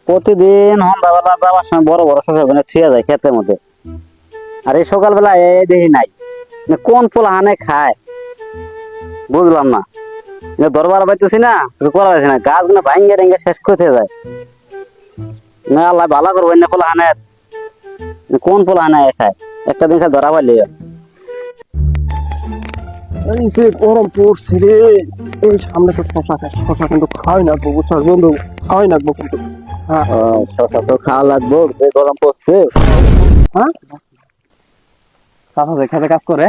প্রতিদিন সন্ধ্যাবেলা যাওয়ার সময় বড় বড় শশা গুনে থুয়ে যায় ক্ষেতের মধ্যে। আর এই সকালবেলা দেখি নাই, কোন পোলা হানে খায় বুঝলাম না। দরবার পাইতেছি না, কিছু করা যাচ্ছে না, গাছ গুলো ভাঙ্গে রেঙ্গে শেষ করতে যায়। না আল্লাহ ভালো করবো, অন্য পোলা হানে কোন পোলা হানে খায়, একটা দিন খায় ধরা পাইলে। এই যে গরম পড়ছে রে, এই সামনে তো শশা কিন্তু খাওয়াই না বুঝছো বন্ধু, খাওয়াই না কিন্তু। হ্যাঁ শশা তো খাওয়া লাগবো, যে গরম পড়ছে। হ্যাঁ, চাচা খেতে কাজ করে।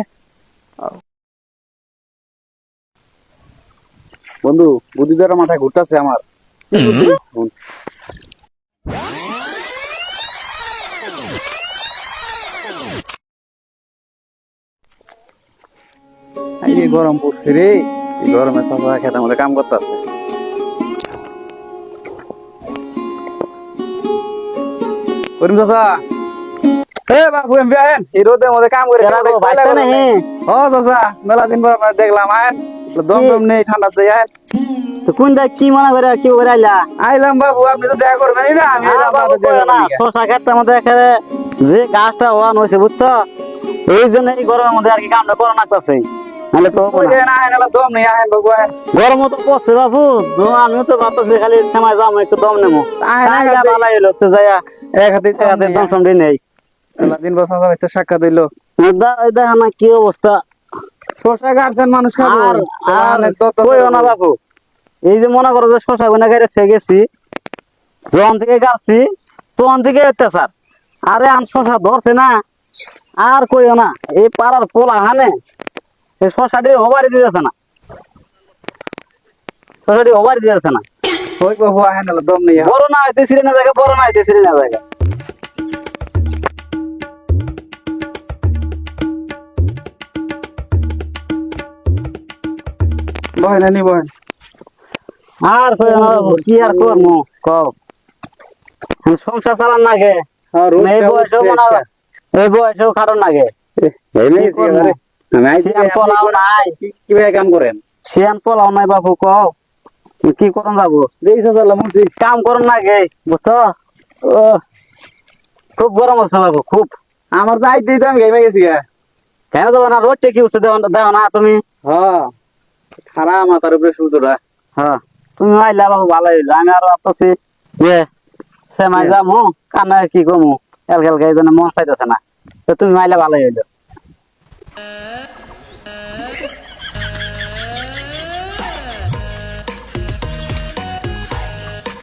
বন্ধু বুদ্ধি দ্বারা মাথায় ঘুরতেছে আমার। এই গরম পড়ছে রে, এই গরমে শশা খেতে আমাদের কাম করতেছে। করিম চাচা, এ বাবু এমবি আয়েন, এই রোদের মধ্যে কাম করে ও চাচা, মেলা দিন পর দেখলাম আয়েন, দম দম নেই, ঠান্ডা আয়েন। তো কোন দেখ কি মনে করে কি করে আইলা? আইলাম বাবু, আপনি তো দেখা করবেন না, আমি শশা খেতের মধ্যে যে গাছটা ওয়ান হয়েছে বুঝছো, এই জন্য এই গরমের মধ্যে আর কি কামটা করা লাগতেছে। নাহলে তো দম নেই, আহেন বাবু আহেন। গরম তো পড়ছে বাবু, আমিও তো ভাবতেছি খালি সময় যাবো একটু দম নেবো। ভালাই হলো তো যাইয়া এক হাতে দম সমডি নেই। দিন বছর হয়তো সাক্ষাৎ হইলো, দেখা না কি অবস্থা। শশা গাছছেন মানুষ খাবো আর কইও না বাবু। এই যে মনে করো যে শশা গুনা গাড়ি গেছি, যখন থেকে গাছছি তখন থেকে অত্যাচার। আরে আন শশা ধরছে না, আর কইও না। এই পাড়ার পোলা হানে এই শশাটি হবারই দিতেছে না, শশাটি হবারই দিতেছে না। ওই বাবু আহেন দম নেই, বড় না হইতে ছিঁড়ে না জায়গা, বড় না হইতে ছিঁড়ে না জায়গা। বহেন নি বহেন। আর কি আর করবো কও, সংসার চালান নাগে, এই বয়সেও মনে হয়, এই বয়সেও খাটন নাগে। কিভাবে কাম করেন? শিয়ান পোলাও নাই বাবু, কও কি করন যাবো? কাম করন নাগে বুঝছো, খুব গরম হচ্ছে বাবু, খুব। আমার তো আইতেই তো আমি ঘেমে গেছি। কেন যাবো না, রোডটা কি হচ্ছে দেখো না তুমি? হ্যাঁ খারাপ মাথার উপরে সূর্যটা। হ্যাঁ তুমি আইলা বাবু, ভালো হইলো। আমি আরো ভাবতেছি যে সেমাই যাবো, কান্না কি কমু, এলকা এই জন্য মন চাইতেছে না। তো তুমি আইলা ভালো হইলো।